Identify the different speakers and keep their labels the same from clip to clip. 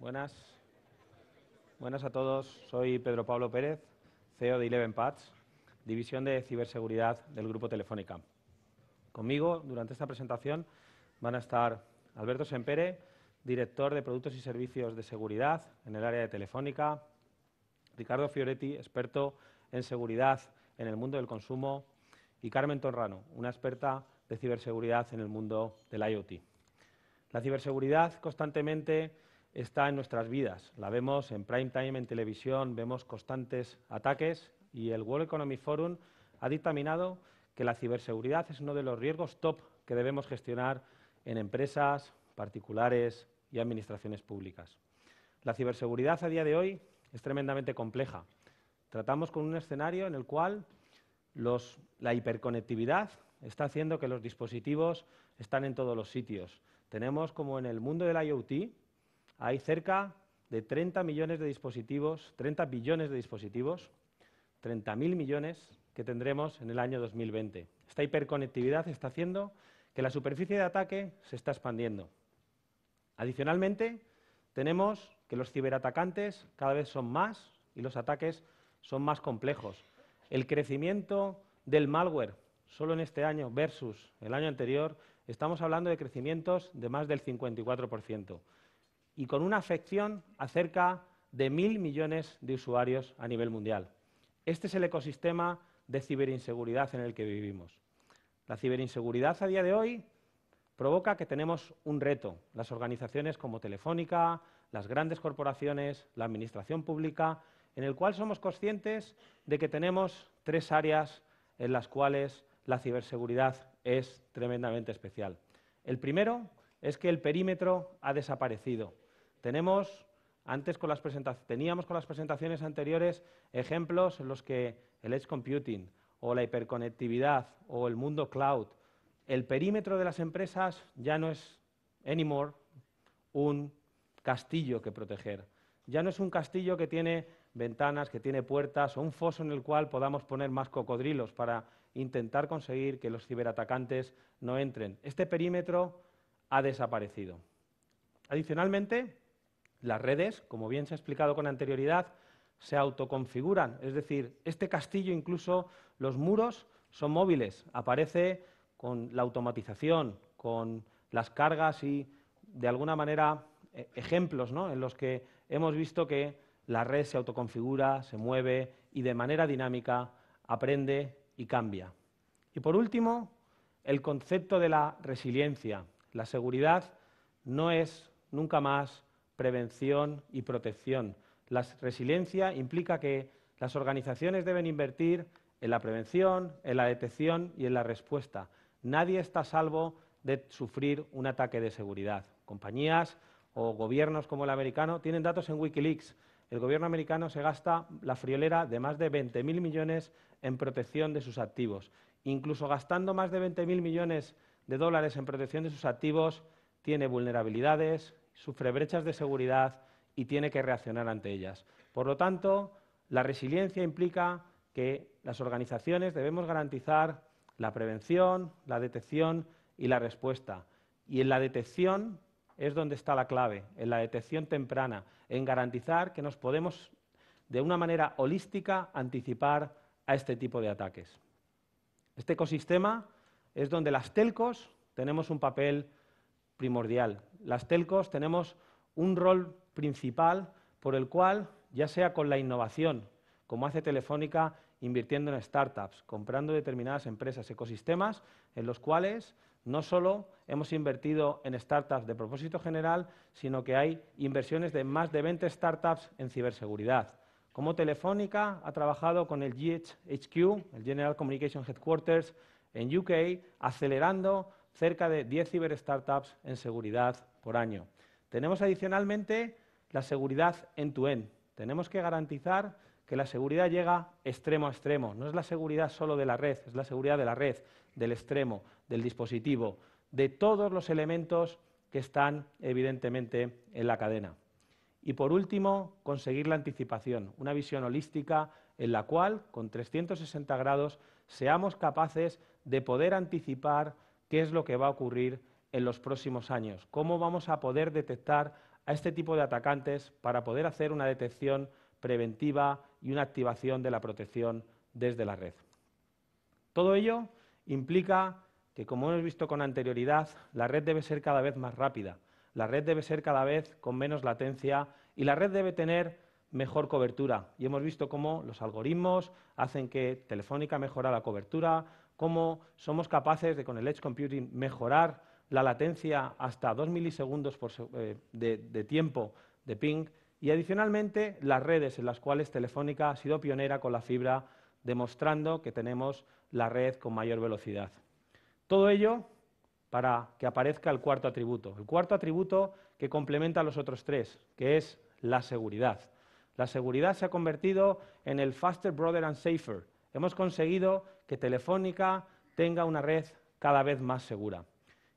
Speaker 1: Buenas. Buenas a todos. Soy Pedro Pablo Pérez, CEO de Eleven Paths, división de ciberseguridad del Grupo Telefónica. Conmigo, durante esta presentación, van a estar Alberto Sempere, director de Productos y Servicios de Seguridad en el área de Telefónica, Ricardo Fioretti, experto en seguridad en el mundo del consumo, y Carmen Torrano, una experta de ciberseguridad en el mundo del IoT. La ciberseguridad constantemente está en nuestras vidas. La vemos en prime time, en televisión, vemos constantes ataques y el World Economic Forum ha dictaminado que la ciberseguridad es uno de los riesgos top que debemos gestionar en empresas, particulares y administraciones públicas. La ciberseguridad a día de hoy es tremendamente compleja. Tratamos con un escenario en el cual la hiperconectividad está haciendo que los dispositivos están en todos los sitios. Tenemos, como en el mundo del IoT, hay cerca de 30 millones de dispositivos, 30 billones de dispositivos, 30.000 millones que tendremos en el año 2020. Esta hiperconectividad está haciendo que la superficie de ataque se está expandiendo. Adicionalmente, tenemos que los ciberatacantes cada vez son más y los ataques son más complejos. El crecimiento del malware solo en este año versus el año anterior, estamos hablando de crecimientos de más del 54%. Y con una afección a cerca de 1.000 millones de usuarios a nivel mundial. Este es el ecosistema de ciberinseguridad en el que vivimos. La ciberinseguridad a día de hoy provoca que tenemos un reto. Las organizaciones como Telefónica, las grandes corporaciones, la administración pública, en el cual somos conscientes de que tenemos 3 áreas en las cuales la ciberseguridad es tremendamente especial. El primero es que el perímetro ha desaparecido. Teníamos con las presentaciones anteriores ejemplos en los que el edge computing o la hiperconectividad o el mundo cloud, el perímetro de las empresas ya no es anymore un castillo que proteger. Ya no es un castillo que tiene ventanas, que tiene puertas o un foso en el cual podamos poner más cocodrilos para intentar conseguir que los ciberatacantes no entren. Este perímetro ha desaparecido. Adicionalmente, las redes, como bien se ha explicado con anterioridad, se autoconfiguran. Es decir, este castillo, incluso los muros, son móviles. Aparece con la automatización, con las cargas y, de alguna manera, ejemplos, ¿no?, en los que hemos visto que la red se autoconfigura, se mueve y, de manera dinámica, aprende y cambia. Y, por último, el concepto de la resiliencia. La seguridad no es nunca más prevención y protección. La resiliencia implica que las organizaciones deben invertir en la prevención, en la detección y en la respuesta. Nadie está a salvo de sufrir un ataque de seguridad. Compañías o gobiernos como el americano tienen datos en Wikileaks. El gobierno americano se gasta la friolera de más de 20.000 millones en protección de sus activos. Incluso gastando más de 20.000 millones de dólares en protección de sus activos, tiene vulnerabilidades, sufre brechas de seguridad y tiene que reaccionar ante ellas. Por lo tanto, la resiliencia implica que las organizaciones debemos garantizar la prevención, la detección y la respuesta. Y en la detección es donde está la clave, en la detección temprana, en garantizar que nos podemos, de una manera holística, anticipar a este tipo de ataques. Este ecosistema es donde las telcos tenemos un papel primordial. Las telcos tenemos un rol principal por el cual, ya sea con la innovación, como hace Telefónica, invirtiendo en startups, comprando determinadas empresas, ecosistemas en los cuales no solo hemos invertido en startups de propósito general, sino que hay inversiones de más de 20 startups en ciberseguridad. Como Telefónica ha trabajado con el GHQ, el General Communication Headquarters, en UK, acelerando cerca de 10 ciberstartups en seguridad por año. Tenemos adicionalmente la seguridad end-to-end. Tenemos que garantizar que la seguridad llega extremo a extremo. No es la seguridad solo de la red, es la seguridad de la red, del extremo, del dispositivo, de todos los elementos que están evidentemente en la cadena. Y por último, conseguir la anticipación, una visión holística en la cual, con 360 grados, seamos capaces de poder anticipar qué es lo que va a ocurrir en los próximos años? ¿Cómo vamos a poder detectar a este tipo de atacantes para poder hacer una detección preventiva y una activación de la protección desde la red? Todo ello implica que, como hemos visto con anterioridad, la red debe ser cada vez más rápida, la red debe ser cada vez con menos latencia y la red debe tener mejor cobertura. Y hemos visto cómo los algoritmos hacen que Telefónica mejora la cobertura, cómo somos capaces de, con el Edge Computing, mejorar la latencia hasta 2 milisegundos de tiempo de ping y, adicionalmente, las redes en las cuales Telefónica ha sido pionera con la fibra, demostrando que tenemos la red con mayor velocidad. Todo ello para que aparezca el cuarto atributo que complementa a los otros tres, que es la seguridad. La seguridad se ha convertido en el faster, broader and safer. Hemos conseguido que Telefónica tenga una red cada vez más segura.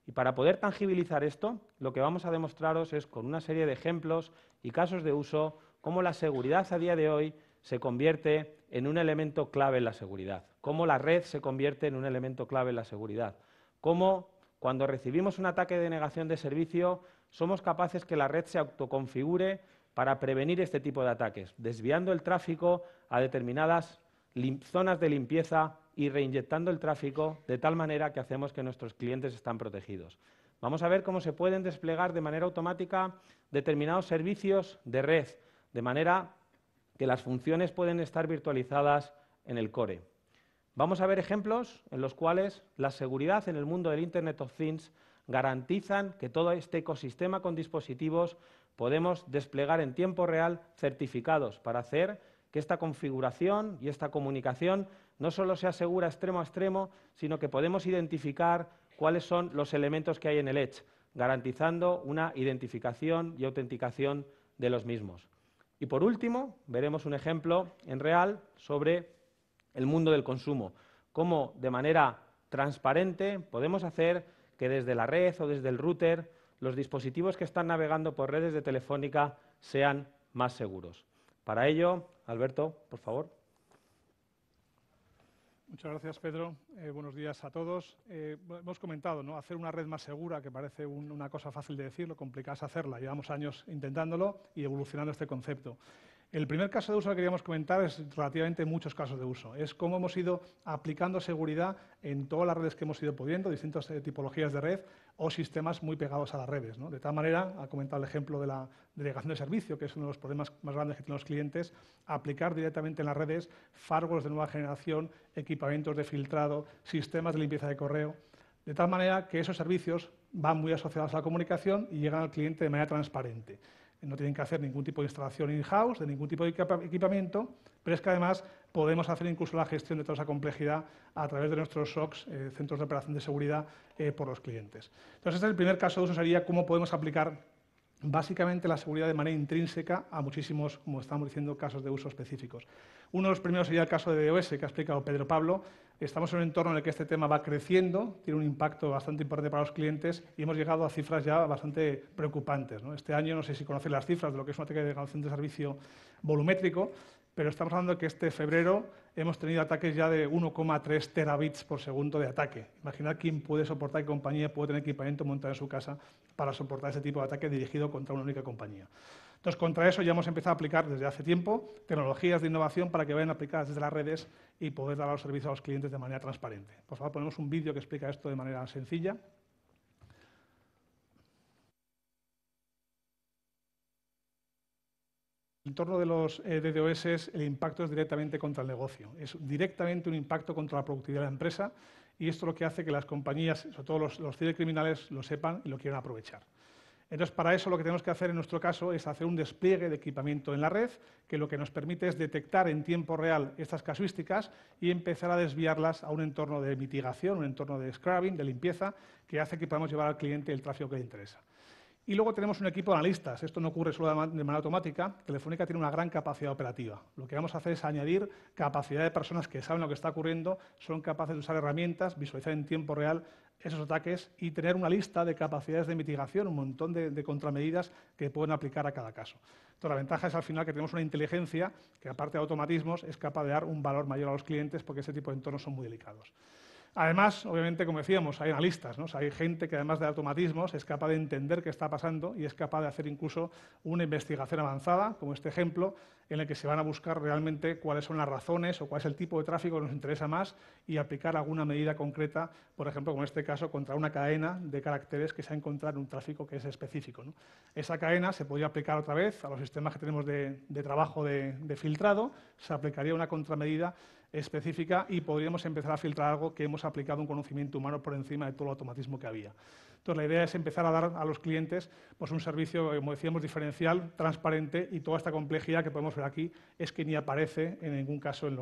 Speaker 1: Y para poder tangibilizar esto, lo que vamos a demostraros es, con una serie de ejemplos y casos de uso, cómo la seguridad a día de hoy se convierte en un elemento clave en la seguridad, cómo la red se convierte en un elemento clave en la seguridad, cómo cuando recibimos un ataque de negación de servicio somos capaces que la red se autoconfigure para prevenir este tipo de ataques, desviando el tráfico a determinadas zonas de limpieza y reinyectando el tráfico de tal manera que hacemos que nuestros clientes están protegidos. Vamos a ver cómo se pueden desplegar de manera automática determinados servicios de red, de manera que las funciones pueden estar virtualizadas en el core. Vamos a ver ejemplos en los cuales la seguridad en el mundo del Internet of Things garantizan que todo este ecosistema con dispositivos podemos desplegar en tiempo real certificados para hacer que esta configuración y esta comunicación no solo sea segura extremo a extremo, sino que podemos identificar cuáles son los elementos que hay en el Edge, garantizando una identificación y autenticación de los mismos. Y por último, veremos un ejemplo en real sobre el mundo del consumo, cómo de manera transparente podemos hacer que desde la red o desde el router los dispositivos que están navegando por redes de Telefónica sean más seguros. Para ello, Alberto, por favor.
Speaker 2: Muchas gracias, Pedro. Buenos días a todos. Hemos comentado, ¿no?, hacer una red más segura, que parece una cosa fácil de decir, lo complicado es hacerla. Llevamos años intentándolo y evolucionando este concepto. El primer caso de uso que queríamos comentar es relativamente muchos casos de uso. Es cómo hemos ido aplicando seguridad en todas las redes que hemos ido pudiendo, distintas tipologías de red o sistemas muy pegados a las redes, ¿no? De tal manera, ha comentado el ejemplo de la delegación de servicio, que es uno de los problemas más grandes que tienen los clientes, aplicar directamente en las redes firewalls de nueva generación, equipamientos de filtrado, sistemas de limpieza de correo, de tal manera que esos servicios van muy asociados a la comunicación y llegan al cliente de manera transparente. No tienen que hacer ningún tipo de instalación in-house, de ningún tipo de equipamiento, pero es que además podemos hacer incluso la gestión de toda esa complejidad a través de nuestros SOCs, centros de operación de seguridad, por los clientes. Entonces, el primer caso de uso sería cómo podemos aplicar básicamente la seguridad de manera intrínseca a muchísimos, como estamos diciendo, casos de uso específicos. Uno de los primeros sería el caso de DDoS, que ha explicado Pedro Pablo. Estamos en un entorno en el que este tema va creciendo, tiene un impacto bastante importante para los clientes y hemos llegado a cifras ya bastante preocupantes, ¿no? Este año, no sé si conocen las cifras de lo que es un ataque de degradación de servicio volumétrico, pero estamos hablando de que este febrero hemos tenido ataques ya de 1,3 terabits por segundo de ataque. Imaginad quién puede soportar, qué compañía puede tener equipamiento montado en su casa para soportar ese tipo de ataque dirigido contra una única compañía. Entonces, contra eso ya hemos empezado a aplicar desde hace tiempo tecnologías de innovación para que vayan aplicadas desde las redes y poder dar los servicios a los clientes de manera transparente. Por favor, ponemos un vídeo que explica esto de manera sencilla. En el entorno de los DDoS, el impacto es directamente contra el negocio. Es directamente un impacto contra la productividad de la empresa y esto es lo que hace que las compañías, sobre todo los cibercriminales, lo sepan y lo quieran aprovechar. Entonces, para eso lo que tenemos que hacer en nuestro caso es hacer un despliegue de equipamiento en la red, que lo que nos permite es detectar en tiempo real estas casuísticas y empezar a desviarlas a un entorno de mitigación, un entorno de scrubbing, de limpieza, que hace que podamos llevar al cliente el tráfico que le interesa. Y luego tenemos un equipo de analistas. Esto no ocurre solo de manera automática. Telefónica tiene una gran capacidad operativa. Lo que vamos a hacer es añadir capacidad de personas que saben lo que está ocurriendo, son capaces de usar herramientas, visualizar en tiempo real esos ataques y tener una lista de capacidades de mitigación, un montón de contramedidas que pueden aplicar a cada caso. Entonces, la ventaja es al final que tenemos una inteligencia que, aparte de automatismos, es capaz de dar un valor mayor a los clientes porque ese tipo de entornos son muy delicados. Además, obviamente, como decíamos, hay analistas, ¿no? O sea, hay gente que además de automatismos es capaz de entender qué está pasando y es capaz de hacer incluso una investigación avanzada, como este ejemplo, en el que se van a buscar realmente cuáles son las razones o cuál es el tipo de tráfico que nos interesa más y aplicar alguna medida concreta, por ejemplo, como en este caso, contra una cadena de caracteres que se ha encontrado en un tráfico que es específico, ¿no? Esa cadena se podría aplicar otra vez a los sistemas que tenemos de trabajo de filtrado, se aplicaría una contramedida específica y podríamos empezar a filtrar algo que hemos aplicado un conocimiento humano por encima de todo el automatismo que había. Entonces, la idea es empezar a dar a los clientes pues, un servicio, como decíamos, diferencial, transparente, y toda esta complejidad que podemos ver aquí es que ni aparece en ningún caso en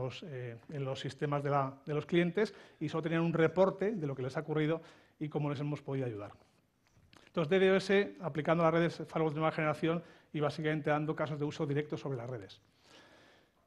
Speaker 2: los sistemas de los clientes y solo tenían un reporte de lo que les ha ocurrido y cómo les hemos podido ayudar. Entonces, DDoS aplicando las redes firewalls de nueva generación y básicamente dando casos de uso directo sobre las redes.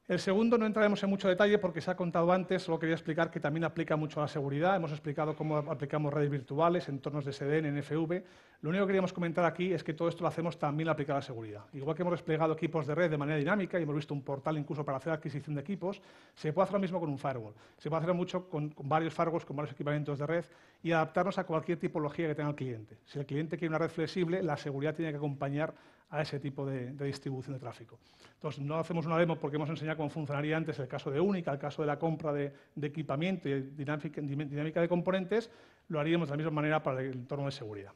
Speaker 2: El segundo no entraremos en mucho detalle porque se ha contado antes, solo quería explicar que también aplica mucho a la seguridad. Hemos explicado cómo aplicamos redes virtuales, entornos de SDN, NFV. Lo único que queríamos comentar aquí es que todo esto lo hacemos también aplicado a la seguridad. Igual que hemos desplegado equipos de red de manera dinámica y hemos visto un portal incluso para hacer adquisición de equipos, se puede hacer lo mismo con un firewall. Se puede hacer mucho con varios firewalls, con varios equipamientos de red y adaptarnos a cualquier tipología que tenga el cliente. Si el cliente quiere una red flexible, la seguridad tiene que acompañar a ese tipo de distribución de tráfico. Entonces, no hacemos una demo porque hemos enseñado cómo funcionaría antes el caso de Única, el caso de la compra de equipamiento y dinámica de componentes, lo haríamos de la misma manera para el entorno de seguridad.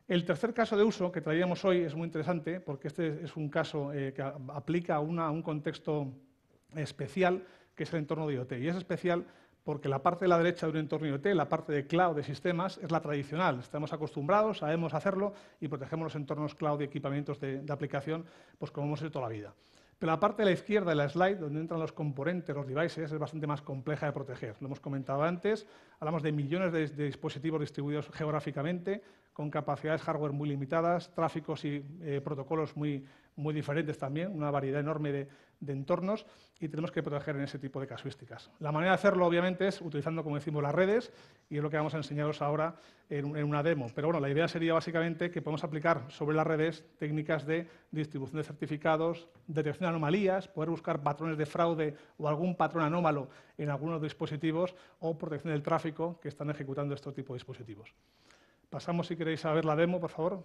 Speaker 2: El tercer caso de uso que traíamos hoy es muy interesante porque este es un caso que aplica a un contexto especial, que es el entorno de IoT. Y es especial porque la parte de la derecha de un entorno IoT, la parte de cloud de sistemas, es la tradicional. Estamos acostumbrados, sabemos hacerlo y protegemos los entornos cloud y equipamientos de aplicación pues como hemos hecho toda la vida. Pero la parte de la izquierda de la slide, donde entran los componentes, los devices, es bastante más compleja de proteger. Lo hemos comentado antes, hablamos de millones de dispositivos distribuidos geográficamente, con capacidades hardware muy limitadas, tráficos y protocolos muy diferentes también, una variedad enorme de entornos, y tenemos que proteger en ese tipo de casuísticas. La manera de hacerlo, obviamente, es utilizando, como decimos, las redes, y es lo que vamos a enseñaros ahora en una demo. Pero bueno, la idea sería básicamente que podemos aplicar sobre las redes técnicas de distribución de certificados, detección de anomalías, poder buscar patrones de fraude o algún patrón anómalo en algunos dispositivos, o protección del tráfico que están ejecutando este tipo de dispositivos. Pasamos, si queréis, a ver la demo, por favor.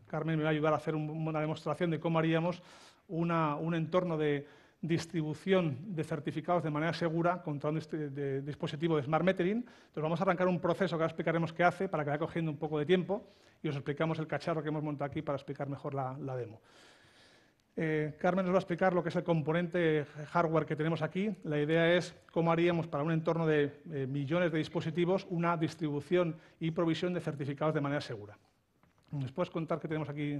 Speaker 2: Carmen me va a ayudar a hacer una demostración de cómo haríamos un entorno de distribución de certificados de manera segura contra un dispositivo de Smart Metering. Entonces vamos a arrancar un proceso que ahora explicaremos qué hace para que vaya cogiendo un poco de tiempo y os explicamos el cacharro que hemos montado aquí para explicar mejor la demo. Carmen nos va a explicar lo que es el componente hardware que tenemos aquí. La idea es cómo haríamos para un entorno de millones de dispositivos una distribución y provisión de certificados de manera segura. ¿Nos puedes contar qué tenemos aquí?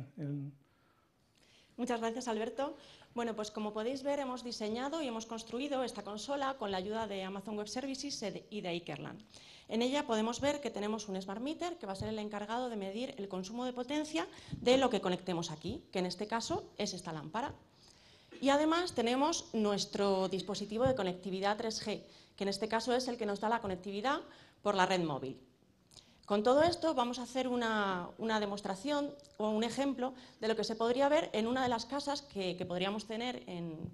Speaker 3: Muchas gracias, Alberto. Bueno, pues como podéis ver, hemos diseñado y hemos construido esta consola con la ayuda de Amazon Web Services y de Ikerland. En ella podemos ver que tenemos un Smart Meter que va a ser el encargado de medir el consumo de potencia de lo que conectemos aquí, que en este caso es esta lámpara. Y además tenemos nuestro dispositivo de conectividad 3G, que en este caso es el que nos da la conectividad por la red móvil. Con todo esto vamos a hacer una demostración o un ejemplo de lo que se podría ver en una de las casas que podríamos tener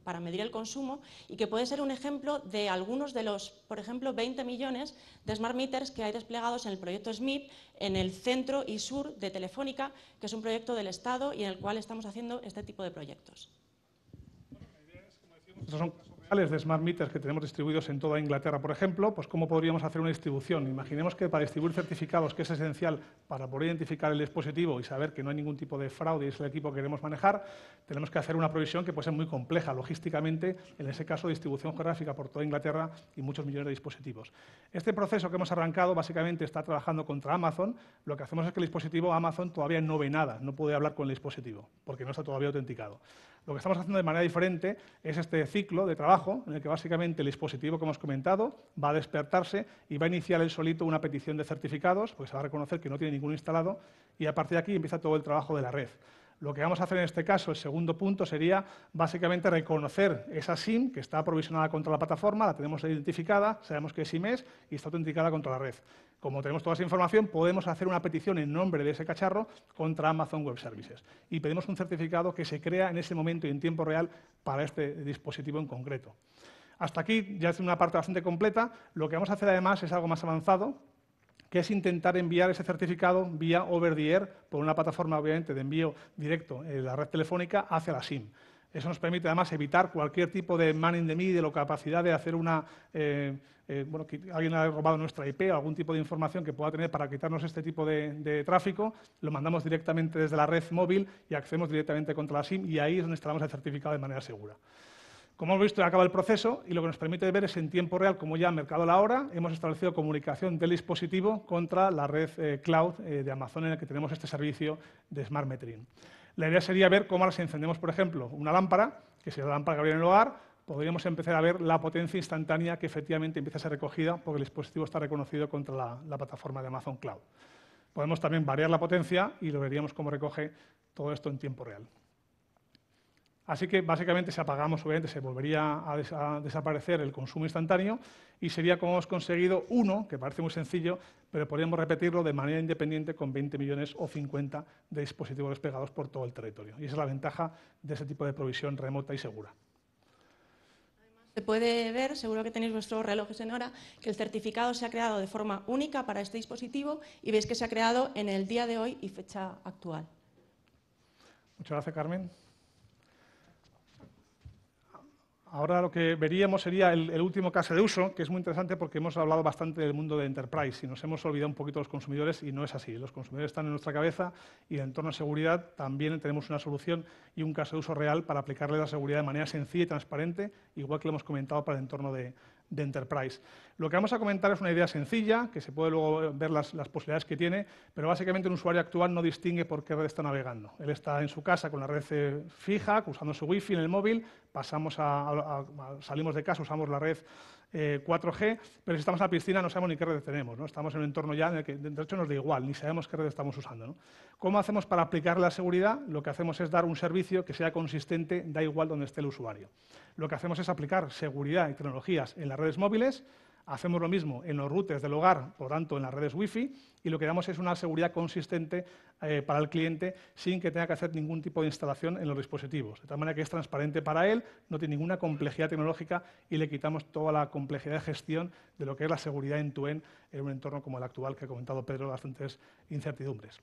Speaker 3: para medir el consumo y que puede ser un ejemplo de algunos de los, por ejemplo, 20 millones de Smart Meters que hay desplegados en el proyecto SMIP en el centro y sur de Telefónica, que es un proyecto del Estado y en el cual estamos haciendo este tipo de proyectos.
Speaker 2: Estos son casos reales de Smart Meters que tenemos distribuidos en toda Inglaterra, por ejemplo. Pues ¿cómo podríamos hacer una distribución? Imaginemos que para distribuir certificados, que es esencial para poder identificar el dispositivo y saber que no hay ningún tipo de fraude y es el equipo que queremos manejar, tenemos que hacer una provisión que puede ser muy compleja logísticamente, en ese caso distribución geográfica por toda Inglaterra y muchos millones de dispositivos. Este proceso que hemos arrancado básicamente está trabajando contra Amazon. Lo que hacemos es que el dispositivo Amazon todavía no ve nada, no puede hablar con el dispositivo porque no está todavía autenticado. Lo que estamos haciendo de manera diferente es este ciclo de trabajo en el que básicamente el dispositivo que hemos comentado va a despertarse y va a iniciar él solito una petición de certificados, porque se va a reconocer que no tiene ninguno instalado y a partir de aquí empieza todo el trabajo de la red. Lo que vamos a hacer en este caso, el segundo punto, sería básicamente reconocer esa SIM que está aprovisionada contra la plataforma, la tenemos identificada, sabemos qué SIM es y está autenticada contra la red. Como tenemos toda esa información, podemos hacer una petición en nombre de ese cacharro contra Amazon Web Services y pedimos un certificado que se crea en ese momento y en tiempo real para este dispositivo en concreto. Hasta aquí ya es una parte bastante completa. Lo que vamos a hacer además es algo más avanzado, que es intentar enviar ese certificado vía over the air, por una plataforma obviamente de envío directo en la red telefónica hacia la SIM. Eso nos permite además evitar cualquier tipo de man in the middle o capacidad de hacer una, bueno, que alguien ha robado nuestra IP o algún tipo de información que pueda tener para quitarnos este tipo de tráfico. Lo mandamos directamente desde la red móvil y accedemos directamente contra la SIM y ahí es donde instalamos el certificado de manera segura. Como hemos visto, acaba el proceso y lo que nos permite ver es en tiempo real, como ya ha marcado la hora, hemos establecido comunicación del dispositivo contra la red cloud de Amazon en la que tenemos este servicio de Smart Metering. La idea sería ver cómo ahora si encendemos, por ejemplo, una lámpara, que sería la lámpara que habría en el hogar, podríamos empezar a ver la potencia instantánea que efectivamente empieza a ser recogida porque el dispositivo está reconocido contra la plataforma de Amazon Cloud. Podemos también variar la potencia y lo veríamos cómo recoge todo esto en tiempo real. Así que, básicamente, si apagamos, obviamente, se volvería a desaparecer el consumo instantáneo y sería como hemos conseguido uno, que parece muy sencillo, pero podríamos repetirlo de manera independiente con 20 millones o 50 de dispositivos desplegados por todo el territorio. Y esa es la ventaja de ese tipo de provisión remota y segura.
Speaker 3: Se puede ver, seguro que tenéis vuestros relojes en hora, que el certificado se ha creado de forma única para este dispositivo y veis que se ha creado en el día de hoy y fecha actual.
Speaker 2: Muchas gracias, Carmen. Ahora lo que veríamos sería el último caso de uso, que es muy interesante porque hemos hablado bastante del mundo de Enterprise y nos hemos olvidado un poquito de los consumidores y no es así. Los consumidores están en nuestra cabeza y en el entorno de seguridad también tenemos una solución y un caso de uso real para aplicarle la seguridad de manera sencilla y transparente, igual que lo hemos comentado para el entorno de Enterprise. Lo que vamos a comentar es una idea sencilla, que se puede luego ver las posibilidades que tiene, pero básicamente un usuario actual no distingue por qué red está navegando. Él está en su casa con la red fija, usando su wifi en el móvil, salimos de casa, usamos la red 4G, pero si estamos en la piscina no sabemos ni qué red tenemos, ¿no? Estamos en un entorno ya en el que de hecho nos da igual, ni sabemos qué red estamos usando, ¿no? ¿Cómo hacemos para aplicar la seguridad? Lo que hacemos es dar un servicio que sea consistente, da igual donde esté el usuario. Lo que hacemos es aplicar seguridad y tecnologías en las redes móviles, hacemos lo mismo en los routers del hogar, por tanto en las redes Wi-Fi, y lo que damos es una seguridad consistente para el cliente sin que tenga que hacer ningún tipo de instalación en los dispositivos. De tal manera que es transparente para él, no tiene ninguna complejidad tecnológica y le quitamos toda la complejidad de gestión de lo que es la seguridad end-to-end en un entorno como el actual que ha comentado Pedro, bastantes incertidumbres.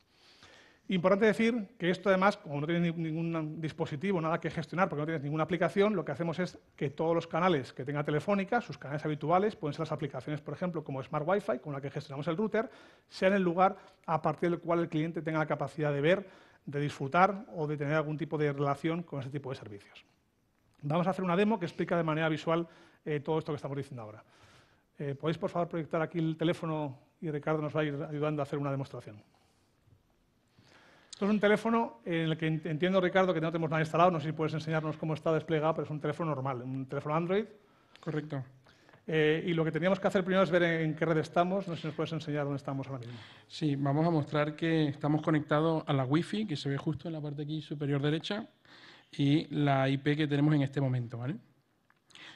Speaker 2: Importante decir que esto, además, como no tienes ningún dispositivo, nada que gestionar, porque no tienes ninguna aplicación, lo que hacemos es que todos los canales que tenga Telefónica, sus canales habituales, pueden ser las aplicaciones, por ejemplo, como Smart Wi-Fi, con la que gestionamos el router, sean el lugar a partir del cual el cliente tenga la capacidad de ver, de disfrutar o de tener algún tipo de relación con ese tipo de servicios. Vamos a hacer una demo que explica de manera visual todo esto que estamos diciendo ahora. ¿Podéis, por favor, proyectar aquí el teléfono y Ricardo nos va a ir ayudando a hacer una demostración? Esto es un teléfono en el que entiendo, Ricardo, que no tenemos nada instalado. No sé si puedes enseñarnos cómo está desplegado, pero es un teléfono normal, un teléfono Android.
Speaker 4: Correcto.
Speaker 2: Y lo que teníamos que hacer primero es ver en qué red estamos. No sé si nos puedes enseñar dónde estamos ahora mismo.
Speaker 4: Sí, vamos a mostrar que estamos conectados a la Wi-Fi, que se ve justo en la parte aquí superior derecha, y la IP que tenemos en este momento, ¿vale?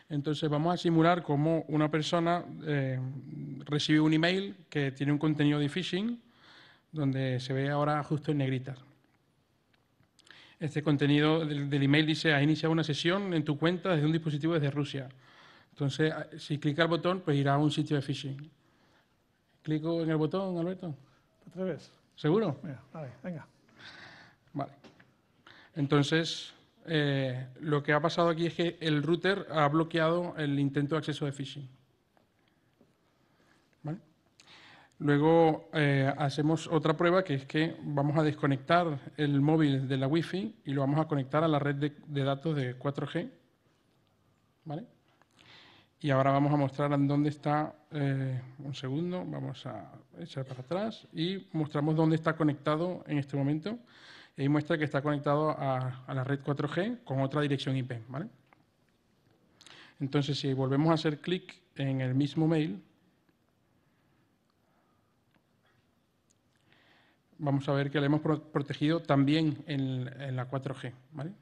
Speaker 4: Entonces vamos a simular cómo una persona recibe un email que tiene un contenido de phishing, donde se ve ahora justo en negritas. Este contenido del email dice: ha iniciado una sesión en tu cuenta desde un dispositivo desde Rusia. Entonces, si clica el botón, pues irá a un sitio de phishing. ¿Clico en el botón, Alberto?
Speaker 2: ¿Te atreves?
Speaker 4: ¿Seguro?
Speaker 2: Mira, vale, venga.
Speaker 4: Vale. Entonces, lo que ha pasado aquí es que el router ha bloqueado el intento de acceso de phishing. ¿Vale? Luego hacemos otra prueba, que es que vamos a desconectar el móvil de la Wi-Fi y lo vamos a conectar a la red de datos de 4G. ¿Vale? Y ahora vamos a mostrar en dónde está, un segundo, vamos a echar para atrás y mostramos dónde está conectado en este momento. Y ahí muestra que está conectado a la red 4G con otra dirección IP. ¿Vale? Entonces, si volvemos a hacer clic en el mismo mail, vamos a ver que le hemos protegido también en la 4G. ¿Vale?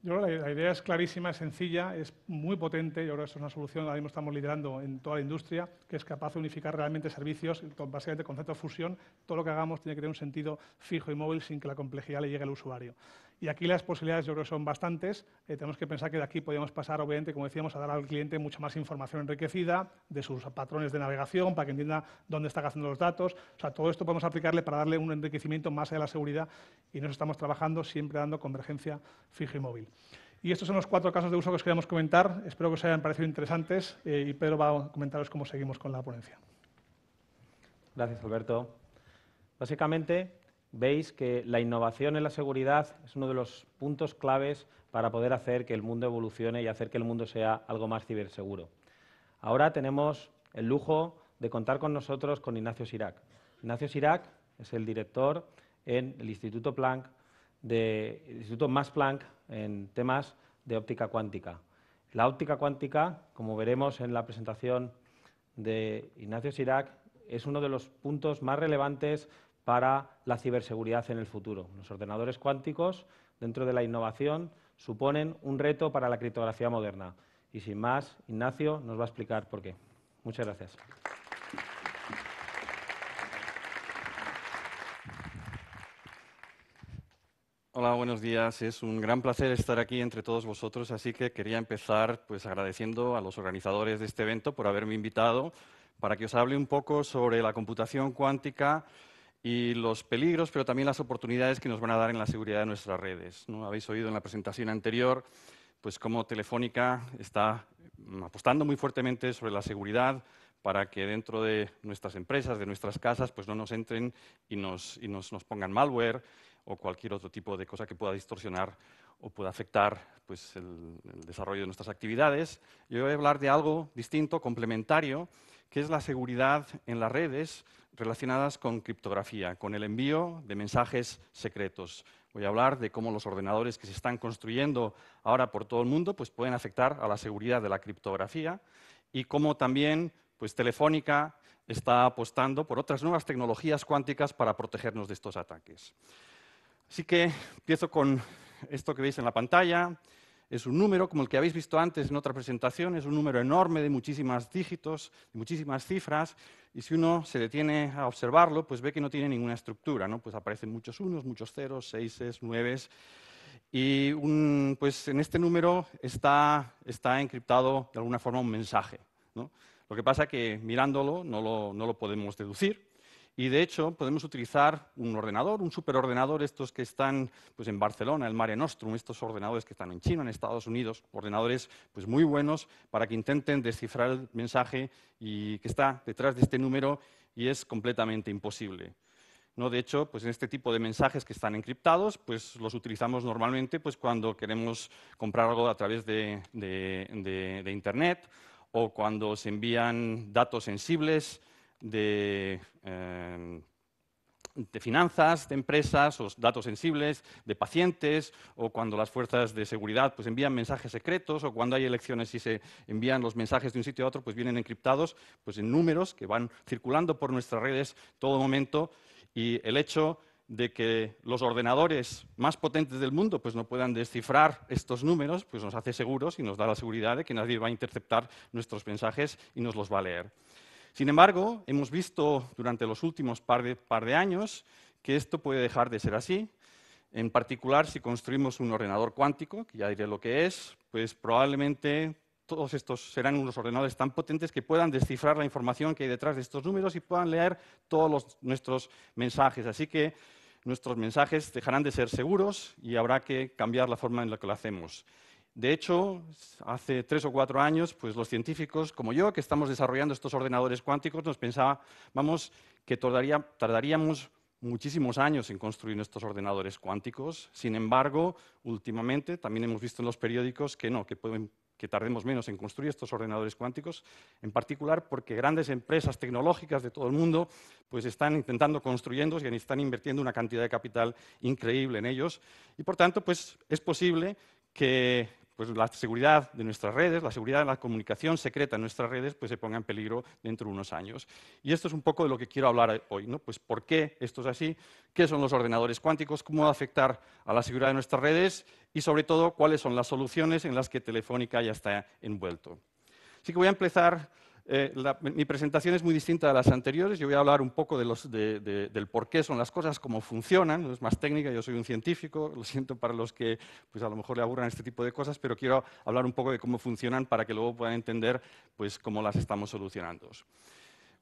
Speaker 2: Yo creo que la idea es clarísima, es sencilla, es muy potente. Yo creo que eso es una solución que ahora mismo estamos liderando en toda la industria, que es capaz de unificar realmente servicios, básicamente concepto de fusión. Todo lo que hagamos tiene que tener un sentido fijo y móvil sin que la complejidad le llegue al usuario. Y aquí las posibilidades yo creo que son bastantes. Tenemos que pensar que de aquí podríamos pasar, obviamente, como decíamos, a dar al cliente mucha más información enriquecida de sus patrones de navegación para que entienda dónde está gastando los datos. O sea, todo esto podemos aplicarle para darle un enriquecimiento más allá de la seguridad y en eso estamos trabajando, siempre dando convergencia fijo y móvil. Y estos son los 4 casos de uso que os queríamos comentar. Espero que os hayan parecido interesantes y Pedro va a comentaros cómo seguimos con la ponencia.
Speaker 1: Gracias, Alberto. Básicamente, veis que la innovación en la seguridad es uno de los puntos claves para poder hacer que el mundo evolucione y hacer que el mundo sea algo más ciberseguro. Ahora tenemos el lujo de contar con nosotros con Ignacio Cirac. Ignacio Cirac es el director en el Instituto Max Planck en temas de óptica cuántica. La óptica cuántica, como veremos en la presentación de Ignacio Cirac, es uno de los puntos más relevantes para la ciberseguridad en el futuro. Los ordenadores cuánticos, dentro de la innovación, suponen un reto para la criptografía moderna. Y sin más, Ignacio nos va a explicar por qué. Muchas gracias.
Speaker 5: Hola, buenos días. Es un gran placer estar aquí entre todos vosotros, así que quería empezar pues, agradeciendo a los organizadores de este evento por haberme invitado para que os hable un poco sobre la computación cuántica y los peligros, pero también las oportunidades que nos van a dar en la seguridad de nuestras redes, ¿no? Habéis oído en la presentación anterior pues, cómo Telefónica está apostando muy fuertemente sobre la seguridad para que dentro de nuestras empresas, de nuestras casas, pues no nos entren y nos pongan malware o cualquier otro tipo de cosa que pueda distorsionar o pueda afectar pues, el desarrollo de nuestras actividades. Yo voy a hablar de algo distinto, complementario, que es la seguridad en las redes relacionadas con criptografía, con el envío de mensajes secretos. Voy a hablar de cómo los ordenadores que se están construyendo ahora por todo el mundo pues, pueden afectar a la seguridad de la criptografía y cómo también pues, Telefónica está apostando por otras nuevas tecnologías cuánticas para protegernos de estos ataques. Así que empiezo con esto que veis en la pantalla. Es un número, como el que habéis visto antes en otra presentación, es un número enorme de muchísimos dígitos, de muchísimas cifras, y si uno se detiene a observarlo, pues ve que no tiene ninguna estructura, ¿no? Pues aparecen muchos unos, muchos ceros, seises, nueves, y pues en este número está encriptado de alguna forma un mensaje, ¿no? Lo que pasa es que mirándolo no lo podemos deducir. Y, de hecho, podemos utilizar un ordenador, un superordenador, estos que están pues, en Barcelona, el Mare Nostrum, estos ordenadores que están en China, en Estados Unidos, ordenadores pues, muy buenos para que intenten descifrar el mensaje y que está detrás de este número y es completamente imposible, ¿no? De hecho, pues, en este tipo de mensajes que están encriptados, pues, los utilizamos normalmente pues, cuando queremos comprar algo a través de Internet o cuando se envían datos sensibles de finanzas, de empresas, o datos sensibles, de pacientes, o cuando las fuerzas de seguridad pues, envían mensajes secretos, o cuando hay elecciones y se envían los mensajes de un sitio a otro, pues vienen encriptados pues, en números que van circulando por nuestras redes todo momento, y el hecho de que los ordenadores más potentes del mundo pues, no puedan descifrar estos números, pues nos hace seguros y nos da la seguridad de que nadie va a interceptar nuestros mensajes y nos los va a leer. Sin embargo, hemos visto durante los últimos par de años que esto puede dejar de ser así. En particular, si construimos un ordenador cuántico, que ya diré lo que es, pues probablemente todos estos serán unos ordenadores tan potentes que puedan descifrar la información que hay detrás de estos números y puedan leer todos nuestros mensajes. Así que nuestros mensajes dejarán de ser seguros y habrá que cambiar la forma en la que lo hacemos. De hecho, hace 3 o 4 años, pues los científicos como yo, que estamos desarrollando estos ordenadores cuánticos, nos pensábamos que tardaríamos muchísimos años en construir estos ordenadores cuánticos. Sin embargo, últimamente también hemos visto en los periódicos que no, que tardemos menos en construir estos ordenadores cuánticos, en particular porque grandes empresas tecnológicas de todo el mundo pues están intentando construirlos y están invirtiendo una cantidad de capital increíble en ellos. Y por tanto, pues es posible que pues la seguridad de nuestras redes, la seguridad de la comunicación secreta en nuestras redes, pues se ponga en peligro dentro de unos años. Y esto es un poco de lo que quiero hablar hoy, ¿no? Pues por qué esto es así, qué son los ordenadores cuánticos, cómo va a afectar a la seguridad de nuestras redes y, sobre todo, cuáles son las soluciones en las que Telefónica ya está envuelto. Así que voy a empezar Mi presentación es muy distinta de las anteriores. Yo voy a hablar un poco del por qué son las cosas, cómo funcionan. Es más técnica, yo soy un científico, lo siento para los que pues, a lo mejor le aburran este tipo de cosas, pero quiero hablar un poco de cómo funcionan para que luego puedan entender pues, cómo las estamos solucionando.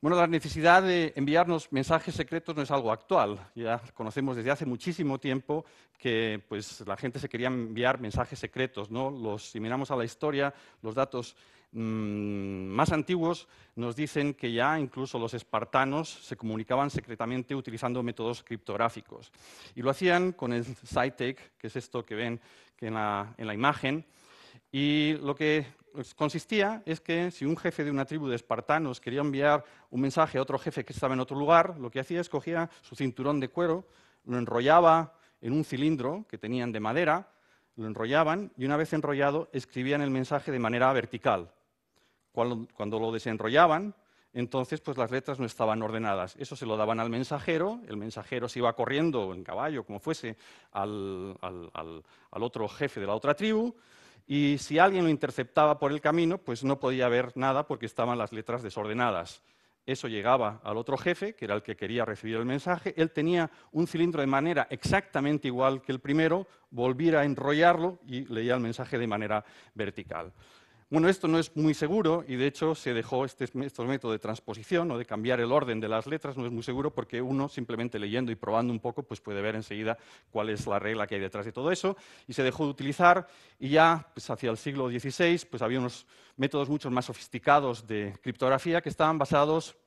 Speaker 5: Bueno, la necesidad de enviarnos mensajes secretos no es algo actual. Ya conocemos desde hace muchísimo tiempo que pues, la gente se quería enviar mensajes secretos, ¿no? Si miramos a la historia, los datos más antiguos nos dicen que ya incluso los espartanos se comunicaban secretamente utilizando métodos criptográficos. Y lo hacían con el SciTech, que es esto que ven en la imagen. Y lo que consistía es que si un jefe de una tribu de espartanos quería enviar un mensaje a otro jefe que estaba en otro lugar, lo que hacía es cogía su cinturón de cuero, lo enrollaba en un cilindro que tenían de madera, lo enrollaban y una vez enrollado escribían el mensaje de manera vertical. Cuando lo desenrollaban, entonces pues las letras no estaban ordenadas. Eso se lo daban al mensajero, el mensajero se iba corriendo en caballo, como fuese, al otro jefe de la otra tribu, y si alguien lo interceptaba por el camino, pues no podía ver nada porque estaban las letras desordenadas. Eso llegaba al otro jefe, que era el que quería recibir el mensaje. Él tenía un cilindro de manera exactamente igual que el primero, volvía a enrollarlo y leía el mensaje de manera vertical. Bueno, esto no es muy seguro y de hecho se dejó este método de transposición o de cambiar el orden de las letras, no es muy seguro porque uno simplemente leyendo y probando un poco pues puede ver enseguida cuál es la regla que hay detrás de todo eso y se dejó de utilizar y ya pues hacia el siglo XVI pues había unos métodos mucho más sofisticados de criptografía que estaban basados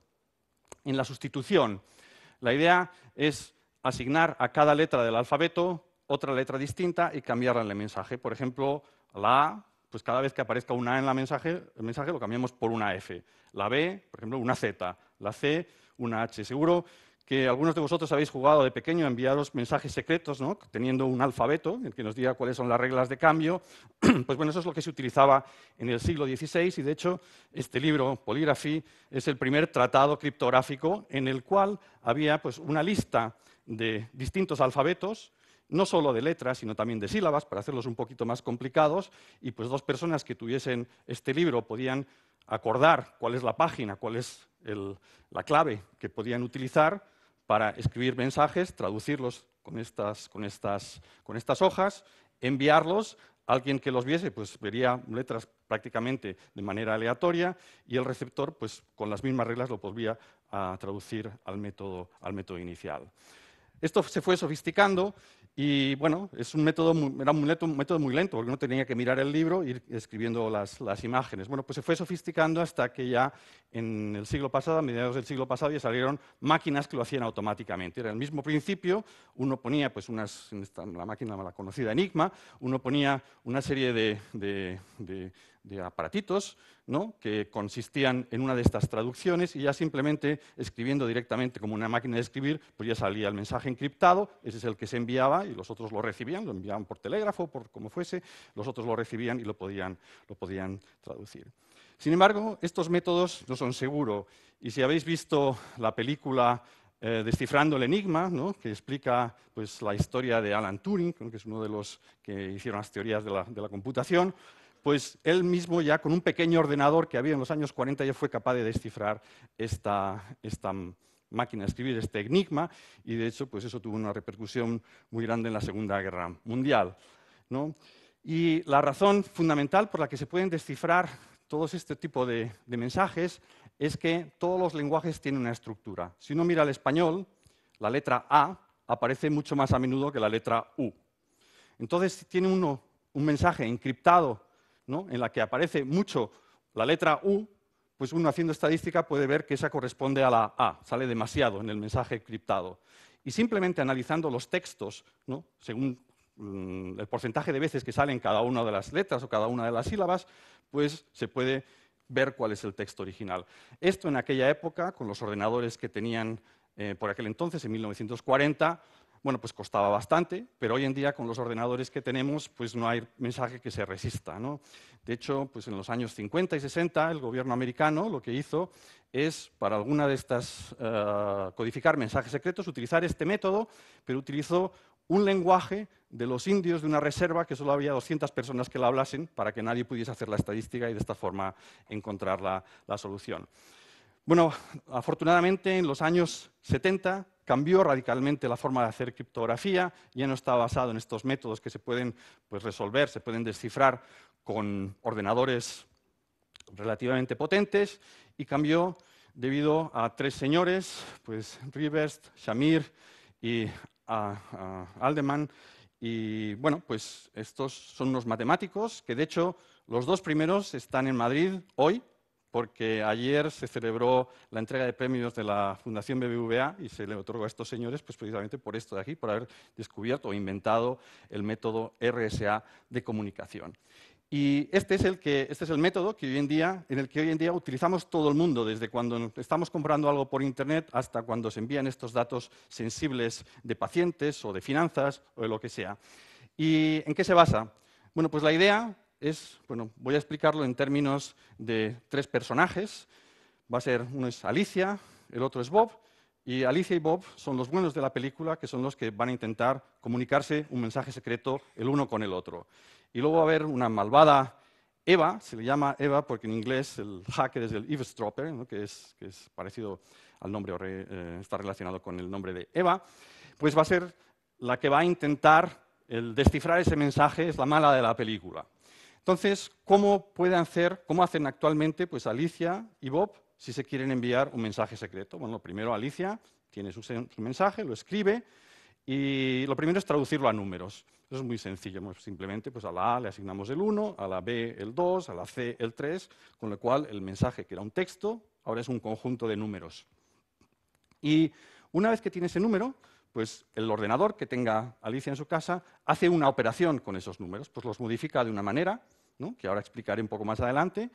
Speaker 5: en la sustitución. La idea es asignar a cada letra del alfabeto otra letra distinta y cambiarla en el mensaje. Por ejemplo, la A, pues cada vez que aparezca una A en el mensaje lo cambiamos por una F. La B, por ejemplo, una Z. La C, una H. Seguro que algunos de vosotros habéis jugado de pequeño a enviaros mensajes secretos, ¿no? Teniendo un alfabeto en el que nos diga cuáles son las reglas de cambio. Pues bueno, eso es lo que se utilizaba en el siglo XVI y de hecho este libro, Polygraphy, es el primer tratado criptográfico en el cual había pues, una lista de distintos alfabetos, no solo de letras, sino también de sílabas, para hacerlos un poquito más complicados, y pues dos personas que tuviesen este libro podían acordar cuál es la página, cuál es la clave que podían utilizar para escribir mensajes, traducirlos con estas hojas, enviarlos. Alguien que los viese pues vería letras prácticamente de manera aleatoria y el receptor pues con las mismas reglas lo volvía a traducir al método inicial. Esto se fue sofisticando y bueno, era un método muy lento porque no tenía que mirar el libro e ir escribiendo las imágenes. Bueno, pues se fue sofisticando hasta que ya en el siglo pasado, a mediados del siglo pasado, ya salieron máquinas que lo hacían automáticamente. Era el mismo principio, uno ponía pues la máquina la conocida Enigma, uno ponía una serie de aparatitos, ¿no? Que consistían en una de estas traducciones y ya simplemente escribiendo directamente como una máquina de escribir, pues ya salía el mensaje encriptado, ese es el que se enviaba y los otros lo recibían, lo enviaban por telégrafo, por como fuese, los otros lo recibían y lo podían traducir. Sin embargo, estos métodos no son seguros y si habéis visto la película Descifrando el Enigma, ¿no? Que explica pues, la historia de Alan Turing, que es uno de los que hicieron las teorías de la computación, pues él mismo ya con un pequeño ordenador que había en los años 40 ya fue capaz de descifrar esta máquina de escribir, este enigma, y de hecho pues eso tuvo una repercusión muy grande en la Segunda Guerra Mundial, ¿no? Y la razón fundamental por la que se pueden descifrar todos este tipo de mensajes es que todos los lenguajes tienen una estructura. Si uno mira el español, la letra A aparece mucho más a menudo que la letra U. Entonces, si tiene uno un mensaje encriptado, ¿no? En la que aparece mucho la letra U, pues uno haciendo estadística puede ver que esa corresponde a la A, sale demasiado en el mensaje encriptado. Y simplemente analizando los textos, ¿no? Según el porcentaje de veces que salen cada una de las letras o cada una de las sílabas, pues se puede ver cuál es el texto original. Esto en aquella época, con los ordenadores que tenían por aquel entonces, en 1940, bueno, pues costaba bastante, pero hoy en día con los ordenadores que tenemos, pues no hay mensaje que se resista, ¿no? De hecho, pues en los años 50 y 60, el gobierno americano lo que hizo es, para alguna de estas, codificar mensajes secretos, utilizar este método, pero utilizó un lenguaje de los indios de una reserva que solo había 200 personas que la hablasen para que nadie pudiese hacer la estadística y de esta forma encontrar la solución. Bueno, afortunadamente en los años 70 cambió radicalmente la forma de hacer criptografía, ya no está basado en estos métodos que se pueden resolver, se pueden descifrar con ordenadores relativamente potentes, y cambió debido a tres señores, Rivers, Shamir y Alderman. Y bueno, pues estos son unos matemáticos que, de hecho, los dos primeros están en Madrid hoy, porque ayer se celebró la entrega de premios de la Fundación BBVA y se le otorgó a estos señores precisamente por esto de aquí, por haber descubierto o inventado el método RSA de comunicación. Y este es el método en el que hoy en día utilizamos todo el mundo, desde cuando estamos comprando algo por Internet hasta cuando se envían estos datos sensibles de pacientes o de finanzas o de lo que sea. ¿Y en qué se basa? Bueno, pues la idea es, voy a explicarlo en términos de tres personajes. Uno es Alicia, el otro es Bob, y Alicia y Bob son los buenos de la película, que son los que van a intentar comunicarse un mensaje secreto el uno con el otro. Y luego va a haber una malvada Eva, se le llama Eva porque en inglés el hacker es el eavesdropper, ¿no? que es parecido al nombre, está relacionado con el nombre de Eva, pues va a ser la que va a intentar descifrar ese mensaje, es la mala de la película. Entonces, ¿cómo hacen actualmente Alicia y Bob si se quieren enviar un mensaje secreto? Bueno, primero Alicia tiene su mensaje, lo escribe, y lo primero es traducirlo a números. Eso es muy sencillo, simplemente a la A le asignamos el 1, a la B el 2, a la C el 3, con lo cual el mensaje, que era un texto, ahora es un conjunto de números. Y una vez que tiene ese número, pues el ordenador que tenga Alicia en su casa hace una operación con esos números, pues los modifica de una manera, ¿no? que ahora explicaré un poco más adelante,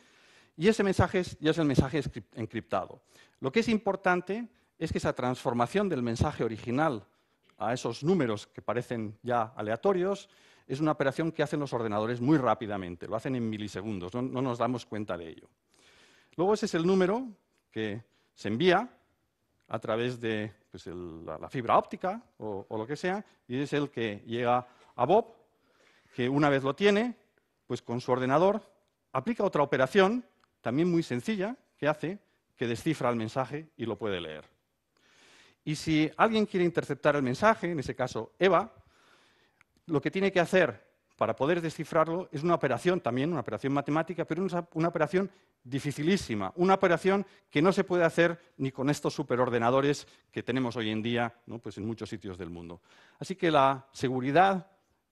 Speaker 5: y ese mensaje ya es el mensaje encriptado. Lo que es importante es que esa transformación del mensaje original a esos números que parecen ya aleatorios es una operación que hacen los ordenadores muy rápidamente, lo hacen en milisegundos, no nos damos cuenta de ello. Luego ese es el número que se envía a través de la fibra óptica o lo que sea, y es el que llega a Bob, que una vez lo tiene, pues con su ordenador aplica otra operación, también muy sencilla, que descifra el mensaje y lo puede leer. Y si alguien quiere interceptar el mensaje, en ese caso Eva, lo que tiene que hacer para poder descifrarlo es una operación también, una operación matemática, pero una operación dificilísima, una operación que no se puede hacer ni con estos superordenadores que tenemos hoy en día, ¿no? Pues en muchos sitios del mundo. Así que la seguridad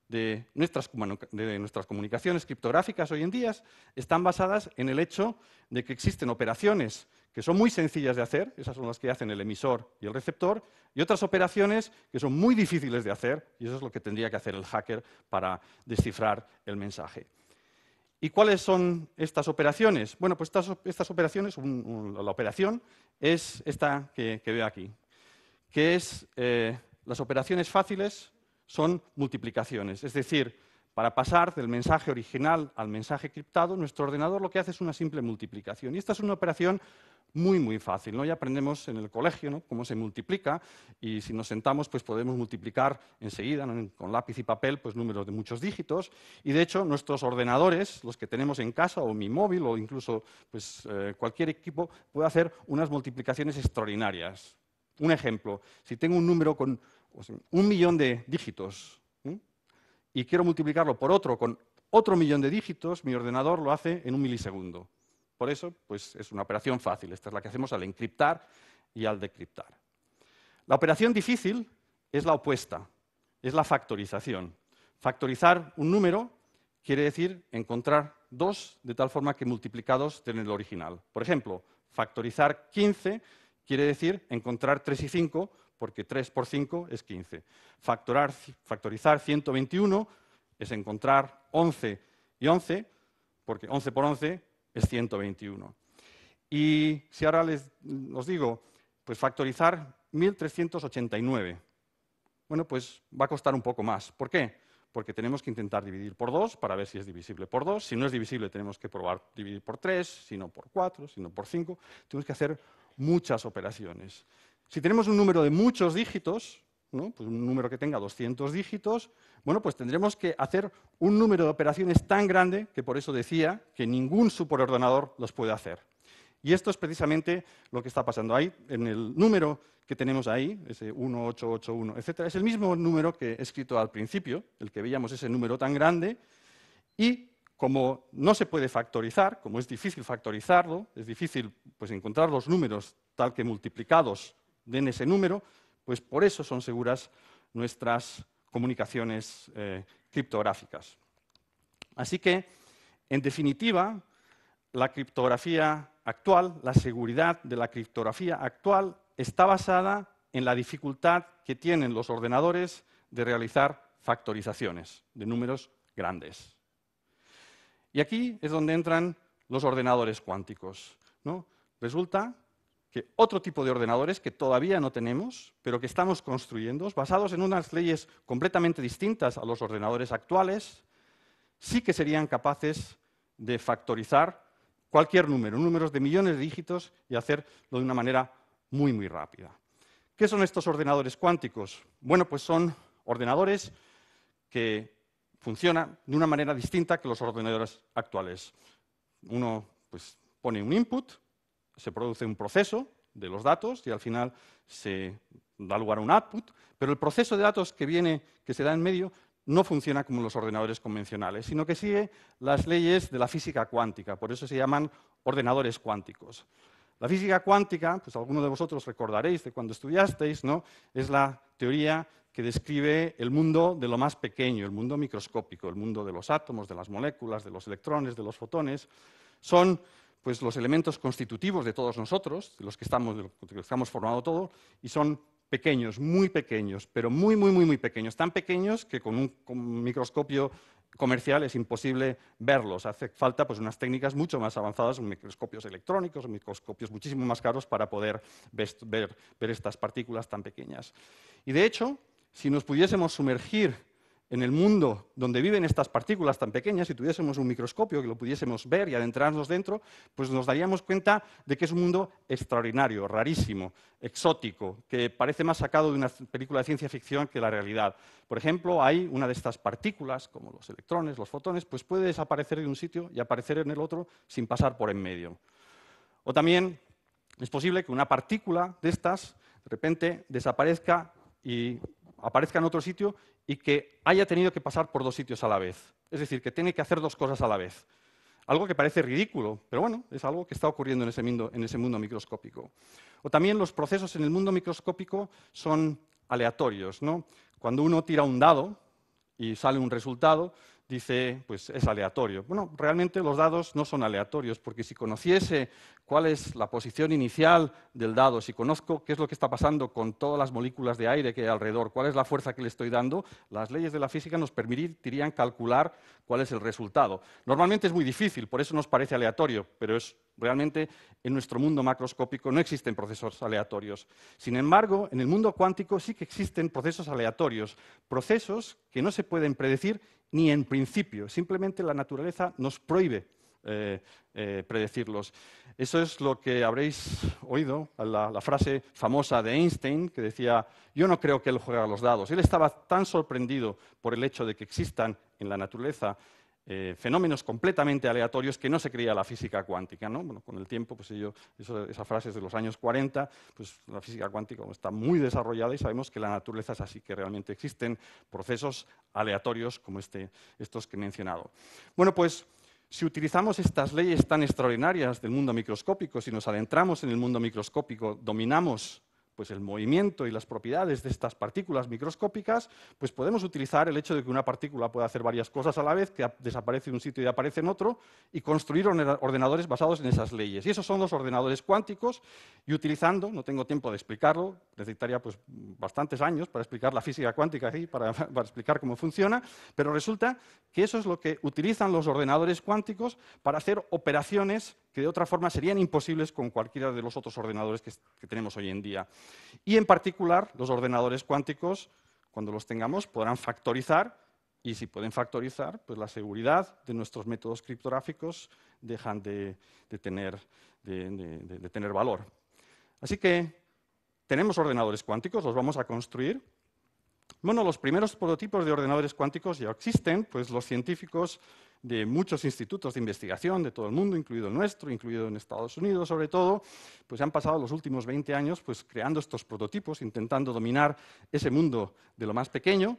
Speaker 5: de nuestras comunicaciones criptográficas hoy en día están basadas en el hecho de que existen operaciones que son muy sencillas de hacer, esas son las que hacen el emisor y el receptor, y otras operaciones que son muy difíciles de hacer, y eso es lo que tendría que hacer el hacker para descifrar el mensaje. ¿Y cuáles son estas operaciones? Bueno, pues estas operaciones, la operación es esta que veo aquí, que es las operaciones fáciles son multiplicaciones, es decir, para pasar del mensaje original al mensaje criptado, nuestro ordenador lo que hace es una simple multiplicación. Y esta es una operación muy, muy fácil, ¿no? Ya aprendemos en el colegio, ¿no?, cómo se multiplica, y si nos sentamos pues podemos multiplicar enseguida, ¿no?, con lápiz y papel, pues números de muchos dígitos. Y de hecho nuestros ordenadores, los que tenemos en casa o mi móvil o incluso cualquier equipo, puede hacer unas multiplicaciones extraordinarias. Un ejemplo, si tengo un número con 1 millón de dígitos, y quiero multiplicarlo por otro con otro millón de dígitos, mi ordenador lo hace en 1 milisegundo. Por eso, pues es una operación fácil. Esta es la que hacemos al encriptar y al decriptar. La operación difícil es la opuesta, es la factorización. Factorizar un número quiere decir encontrar 2 de tal forma que multiplicados den el original. Por ejemplo, factorizar 15 quiere decir encontrar 3 y 5, porque 3 por 5 es 15. Factorizar 121 es encontrar 11 y 11, porque 11 por 11 es 121. Y si ahora os digo, pues factorizar 1389, bueno, pues va a costar un poco más. ¿Por qué? Porque tenemos que intentar dividir por 2 para ver si es divisible por 2. Si no es divisible, tenemos que probar dividir por 3, si no por 4, si no por 5. Tenemos que hacer muchas operaciones. Si tenemos un número de muchos dígitos, ¿no? Pues un número que tenga 200 dígitos, bueno, pues tendremos que hacer un número de operaciones tan grande que por eso decía que ningún superordenador los puede hacer. Y esto es precisamente lo que está pasando ahí. En el número que tenemos ahí, ese 1881, etc., es el mismo número que he escrito al principio, el que veíamos ese número tan grande, y como no se puede factorizar, como es difícil factorizarlo, es difícil pues, encontrar los números tal que multiplicados den ese número, pues por eso son seguras nuestras comunicaciones criptográficas. Así que, en definitiva, la criptografía actual, la seguridad de la criptografía actual está basada en la dificultad que tienen los ordenadores de realizar factorizaciones de números grandes. Y aquí es donde entran los ordenadores cuánticos, ¿no? Resulta que otro tipo de ordenadores que todavía no tenemos, pero que estamos construyendo, basados en unas leyes completamente distintas a los ordenadores actuales, sí que serían capaces de factorizar cualquier número, números de millones de dígitos, y hacerlo de una manera muy, muy rápida. ¿Qué son estos ordenadores cuánticos? Bueno, pues son ordenadores que funcionan de una manera distinta que los ordenadores actuales. Uno pues, pone un input, se produce un proceso de los datos y al final se da lugar a un output, pero el proceso de datos que se da en medio no funciona como los ordenadores convencionales, sino que sigue las leyes de la física cuántica, por eso se llaman ordenadores cuánticos. La física cuántica, pues algunos de vosotros recordaréis de cuando estudiasteis, ¿no? Es la teoría que describe el mundo de lo más pequeño, el mundo microscópico, el mundo de los átomos, de las moléculas, de los electrones, de los fotones. Son pues, los elementos constitutivos de todos nosotros, de los que estamos formando todo, y son pequeños, muy pequeños, pero muy, muy, muy, muy pequeños. Tan pequeños que con un microscopio comercial es imposible verlos. Hace falta pues, unas técnicas mucho más avanzadas, microscopios electrónicos, microscopios muchísimo más caros para poder ver estas partículas tan pequeñas. Y de hecho, si nos pudiésemos sumergir en el mundo donde viven estas partículas tan pequeñas, si tuviésemos un microscopio que lo pudiésemos ver y adentrarnos dentro, pues nos daríamos cuenta de que es un mundo extraordinario, rarísimo, exótico, que parece más sacado de una película de ciencia ficción que la realidad. Por ejemplo, hay una de estas partículas, como los electrones, los fotones, pues puede desaparecer de un sitio y aparecer en el otro sin pasar por en medio. O también es posible que una partícula de estas de repente desaparezca y aparezca en otro sitio y que haya tenido que pasar por dos sitios a la vez. Es decir, que tiene que hacer dos cosas a la vez. Algo que parece ridículo, pero bueno, es algo que está ocurriendo en ese mundo microscópico. O también los procesos en el mundo microscópico son aleatorios, ¿no? Cuando uno tira un dado y sale un resultado, dice, pues es aleatorio. Bueno, realmente los dados no son aleatorios, porque si conociese cuál es la posición inicial del dado, si conozco qué es lo que está pasando con todas las moléculas de aire que hay alrededor, cuál es la fuerza que le estoy dando, las leyes de la física nos permitirían calcular cuál es el resultado. Normalmente es muy difícil, por eso nos parece aleatorio, pero realmente en nuestro mundo macroscópico no existen procesos aleatorios. Sin embargo, en el mundo cuántico sí que existen procesos aleatorios, procesos que no se pueden predecir ni en principio, simplemente la naturaleza nos prohíbe predecirlos. Eso es lo que habréis oído, la frase famosa de Einstein, que decía, yo no creo que él juegue a los dados. Él estaba tan sorprendido por el hecho de que existan en la naturaleza fenómenos completamente aleatorios que no se creía la física cuántica, ¿no? Bueno, con el tiempo, pues esa frase es de los años 40, pues la física cuántica está muy desarrollada y sabemos que la naturaleza es así, que realmente existen procesos aleatorios como estos que he mencionado. Bueno, pues si utilizamos estas leyes tan extraordinarias del mundo microscópico, si nos adentramos en el mundo microscópico, dominamos pues el movimiento y las propiedades de estas partículas microscópicas, pues podemos utilizar el hecho de que una partícula puede hacer varias cosas a la vez, que desaparece en un sitio y aparece en otro, y construir ordenadores basados en esas leyes. Y esos son los ordenadores cuánticos, y utilizando, no tengo tiempo de explicarlo, necesitaría pues bastantes años para explicar la física cuántica aquí, para explicar cómo funciona, pero resulta que eso es lo que utilizan los ordenadores cuánticos para hacer operaciones que de otra forma serían imposibles con cualquiera de los otros ordenadores que tenemos hoy en día. Y en particular, los ordenadores cuánticos, cuando los tengamos, podrán factorizar, y si pueden factorizar, pues la seguridad de nuestros métodos criptográficos dejan de tener valor. Así que tenemos ordenadores cuánticos, los vamos a construir, Bueno, los primeros prototipos de ordenadores cuánticos ya existen, pues los científicos de muchos institutos de investigación de todo el mundo, incluido el nuestro, incluido en Estados Unidos sobre todo, pues han pasado los últimos 20 años pues, creando estos prototipos, intentando dominar ese mundo de lo más pequeño,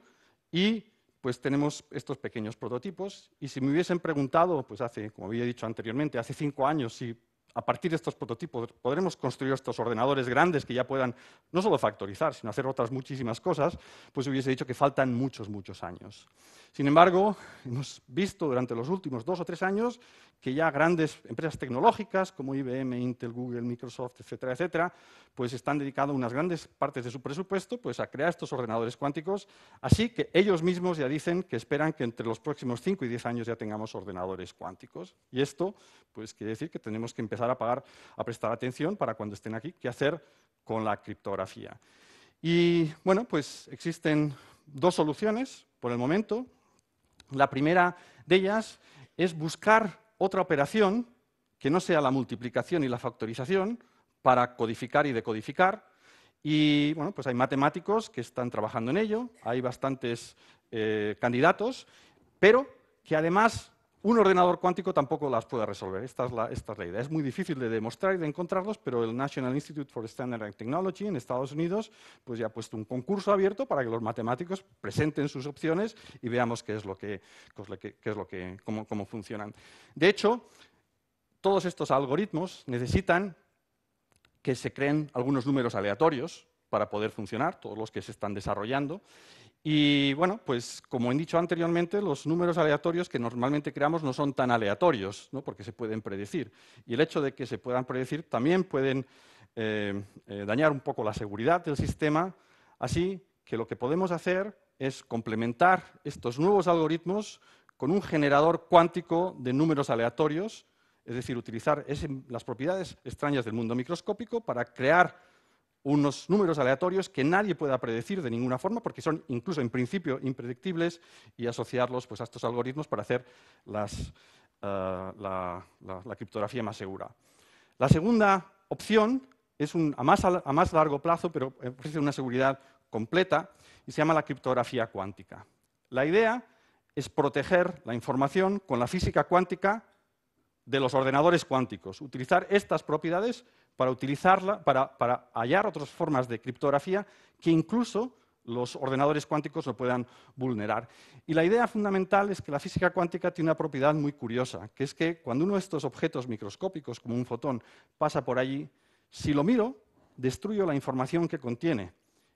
Speaker 5: y pues tenemos estos pequeños prototipos. Y si me hubiesen preguntado, pues hace, como había dicho anteriormente, hace 5 años, si a partir de estos prototipos podremos construir estos ordenadores grandes que ya puedan no solo factorizar, sino hacer otras muchísimas cosas, pues hubiese dicho que faltan muchos, muchos años. Sin embargo, hemos visto durante los últimos 2 o 3 años que ya grandes empresas tecnológicas como IBM, Intel, Google, Microsoft, etcétera, etcétera, pues están dedicando unas grandes partes de su presupuesto pues, a crear estos ordenadores cuánticos, así que ellos mismos ya dicen que esperan que entre los próximos 5 y 10 años ya tengamos ordenadores cuánticos. Y esto pues, quiere decir que tenemos que empezar a prestar atención para cuando estén aquí, qué hacer con la criptografía. Y bueno, pues existen 2 soluciones por el momento. La primera de ellas es buscar otra operación que no sea la multiplicación y la factorización para codificar y decodificar. Y bueno, pues hay matemáticos que están trabajando en ello, hay bastantes candidatos, pero que además un ordenador cuántico tampoco las puede resolver. Esta es la idea. Es muy difícil de demostrar y de encontrarlos, pero el National Institute for Standard and Technology en Estados Unidos pues ya ha puesto un concurso abierto para que los matemáticos presenten sus opciones y veamos cómo funcionan. De hecho, todos estos algoritmos necesitan que se creen algunos números aleatorios para poder funcionar, todos los que se están desarrollando. Y bueno, pues como he dicho anteriormente, los números aleatorios que normalmente creamos no son tan aleatorios, ¿no? Porque se pueden predecir. Y el hecho de que se puedan predecir también pueden dañar un poco la seguridad del sistema, así que lo que podemos hacer es complementar estos nuevos algoritmos con un generador cuántico de números aleatorios, es decir, utilizar las propiedades extrañas del mundo microscópico para crear unos números aleatorios que nadie pueda predecir de ninguna forma, porque son incluso en principio impredictibles, y asociarlos pues, a estos algoritmos para hacer la criptografía más segura. La segunda opción es a más largo plazo, pero ofrece una seguridad completa, y se llama la criptografía cuántica. La idea es proteger la información con la física cuántica de los ordenadores cuánticos, utilizar estas propiedades para hallar otras formas de criptografía que incluso los ordenadores cuánticos no puedan vulnerar. Y la idea fundamental es que la física cuántica tiene una propiedad muy curiosa, que es que cuando uno de estos objetos microscópicos, como un fotón, pasa por allí, si lo miro, destruyo la información que contiene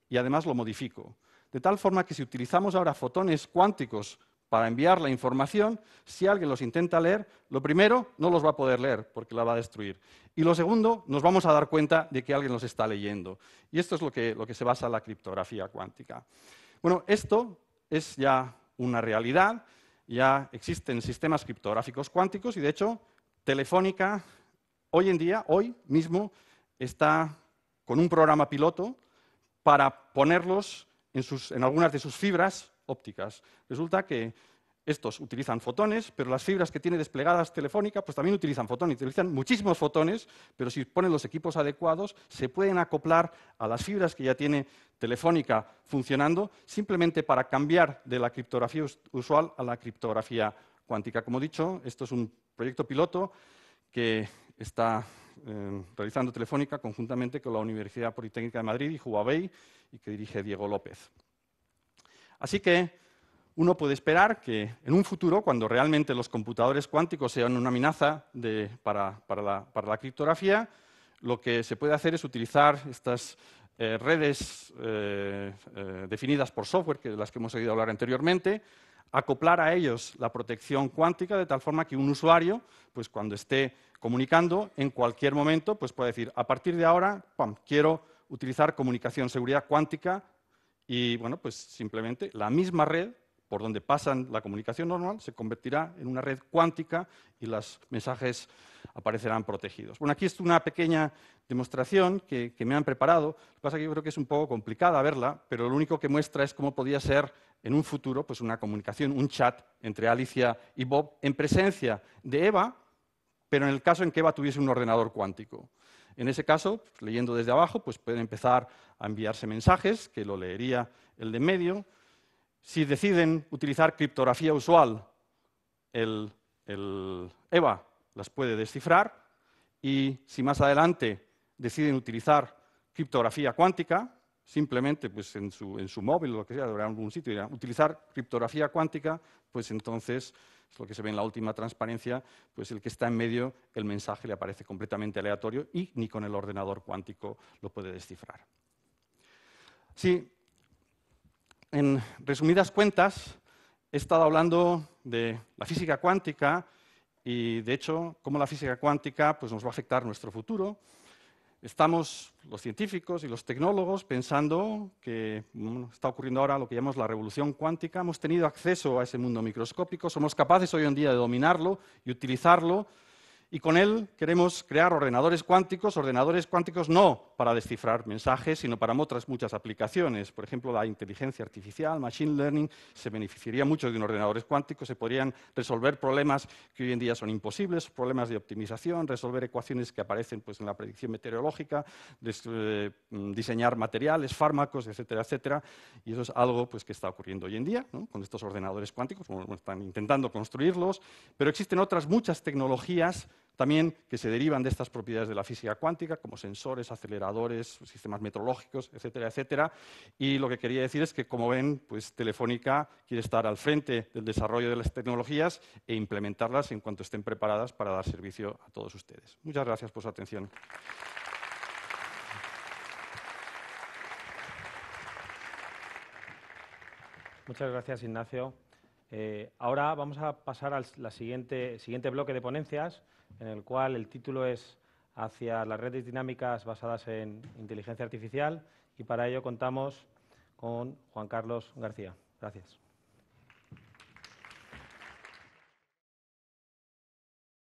Speaker 5: y además lo modifico. De tal forma que si utilizamos ahora fotones cuánticos para enviar la información, si alguien los intenta leer, lo primero, no los va a poder leer porque la va a destruir. Y lo segundo, nos vamos a dar cuenta de que alguien los está leyendo. Y esto es lo que se basa en la criptografía cuántica. Bueno, esto es ya una realidad, ya existen sistemas criptográficos cuánticos y, de hecho, Telefónica hoy en día, hoy mismo, está con un programa piloto para ponerlos en algunas de sus fibras ópticas. Resulta que estos utilizan fotones, pero las fibras que tiene desplegadas Telefónica pues también utilizan fotones, utilizan muchísimos fotones, pero si ponen los equipos adecuados se pueden acoplar a las fibras que ya tiene Telefónica funcionando, simplemente para cambiar de la criptografía usual a la criptografía cuántica. Como he dicho, esto es un proyecto piloto que está realizando Telefónica conjuntamente con la Universidad Politécnica de Madrid y Huawei, y que dirige Diego López. Así que uno puede esperar que en un futuro, cuando realmente los computadores cuánticos sean una amenaza para la criptografía, lo que se puede hacer es utilizar estas redes definidas por software, de las que hemos oído hablar anteriormente, acoplar a ellos la protección cuántica de tal forma que un usuario, pues cuando esté comunicando, en cualquier momento, pues puede decir, a partir de ahora, quiero utilizar comunicación seguridad cuántica. Y bueno, pues simplemente la misma red por donde pasan la comunicación normal se convertirá en una red cuántica y los mensajes aparecerán protegidos. Bueno, aquí es una pequeña demostración que me han preparado. Lo que pasa es que yo creo que es un poco complicada verla, pero lo único que muestra es cómo podría ser en un futuro pues una comunicación, un chat entre Alicia y Bob en presencia de Eva, pero en el caso en que Eva tuviese un ordenador cuántico. En ese caso, leyendo desde abajo, pues pueden empezar a enviarse mensajes, que lo leería el de en medio. Si deciden utilizar criptografía usual, el EVA las puede descifrar, y si más adelante deciden utilizar criptografía cuántica, simplemente pues, en su móvil o lo que sea, en algún sitio, dirán, utilizar criptografía cuántica, pues entonces, es lo que se ve en la última transparencia, pues el que está en medio, el mensaje le aparece completamente aleatorio y ni con el ordenador cuántico lo puede descifrar. Sí, en resumidas cuentas, he estado hablando de la física cuántica y, de hecho, cómo la física cuántica pues, nos va a afectar nuestro futuro. Estamos, los científicos y los tecnólogos, pensando que está ocurriendo ahora lo que llamamos la revolución cuántica. Hemos tenido acceso a ese mundo microscópico, somos capaces hoy en día de dominarlo y utilizarlo, y con él queremos crear ordenadores cuánticos no para descifrar mensajes, sino para otras muchas aplicaciones. Por ejemplo, la inteligencia artificial, machine learning, se beneficiaría mucho de unos ordenadores cuánticos, se podrían resolver problemas que hoy en día son imposibles, problemas de optimización, resolver ecuaciones que aparecen pues, en la predicción meteorológica, diseñar materiales, fármacos, etcétera, etcétera. Y eso es algo pues, que está ocurriendo hoy en día, ¿no? Con estos ordenadores cuánticos, están intentando construirlos, pero existen otras muchas tecnologías también que se derivan de estas propiedades de la física cuántica, como sensores, aceleradores, sistemas metrológicos, etcétera, etcétera. Y lo que quería decir es que, como ven, pues Telefónica quiere estar al frente del desarrollo de las tecnologías e implementarlas en cuanto estén preparadas para dar servicio a todos ustedes. Muchas gracias por su atención.
Speaker 1: Muchas gracias, Ignacio. Ahora vamos a pasar al siguiente bloque de ponencias, en el cual el título es Hacia las redes dinámicas basadas en inteligencia artificial, y para ello contamos con Juan Carlos García. Gracias.